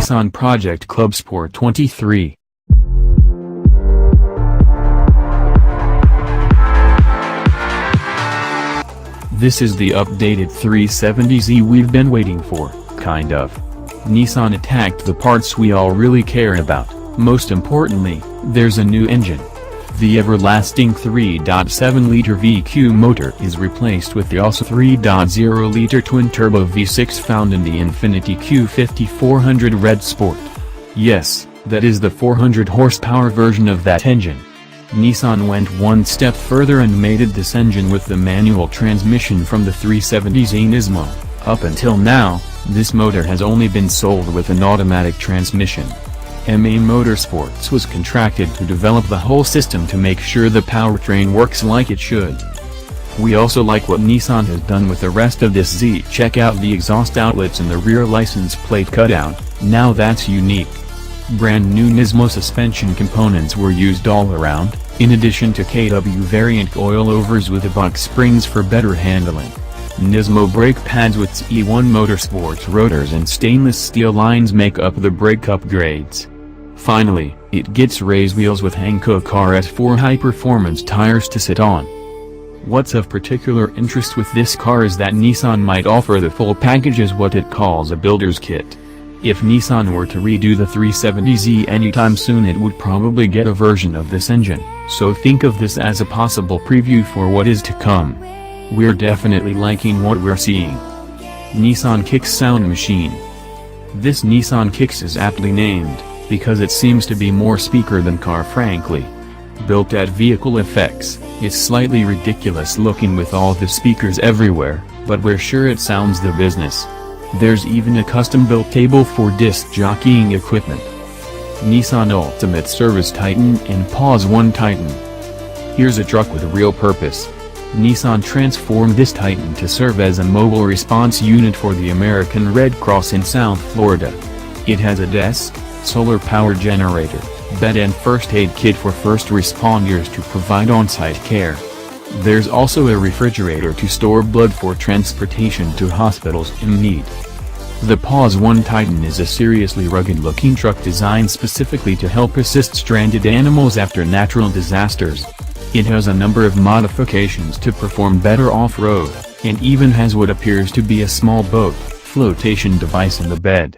Nissan Project Clubsport 23. This is the updated 370Z we've been waiting for, kind of. Nissan attacked the parts we all really care about. Most importantly, there's a new engine. The everlasting 3.7-liter VQ motor is replaced with the also 3.0-liter twin-turbo V6 found in the Infiniti Q50 400 Red Sport. Yes, that is the 400-horsepower version of that engine. Nissan went one step further and mated this engine with the manual transmission from the 370Z Nismo. Up until now, this motor has only been sold with an automatic transmission. SEMA Motorsports was contracted to develop the whole system to make sure the powertrain works like it should. We also like what Nissan has done with the rest of this Z. Check out the exhaust outlets and the rear license plate cutout, now that's unique. Brand new Nismo suspension components were used all around, in addition to KW variant coilovers with box springs for better handling. Nismo brake pads with E1 Motorsports rotors and stainless steel lines make up the brake upgrades. Finally, it gets raised wheels with Hankook RS4 high-performance tires to sit on. What's of particular interest with this car is that Nissan might offer the full package as what it calls a builder's kit. If Nissan were to redo the 370Z anytime soon, it would probably get a version of this engine, so think of this as a possible preview for what is to come. We're definitely liking what we're seeing. Nissan Kicks Sound Machine. This Nissan Kicks is aptly named, because it seems to be more speaker than car frankly. Built at Vehicle Effects, it's slightly ridiculous looking with all the speakers everywhere, but we're sure it sounds the business. There's even a custom-built table for disc jockeying equipment. Nissan Ultimate Service Titan and Pause 1 Titan. Here's a truck with a real purpose. Nissan transformed this Titan to serve as a mobile response unit for the American Red Cross in South Florida. It has a desk, solar power generator, bed and first aid kit for first responders to provide on-site care. There's also a refrigerator to store blood for transportation to hospitals in need. The Pause 1 Titan is a seriously rugged-looking truck designed specifically to help assist stranded animals after natural disasters. It has a number of modifications to perform better off-road, and even has what appears to be a small boat flotation device in the bed.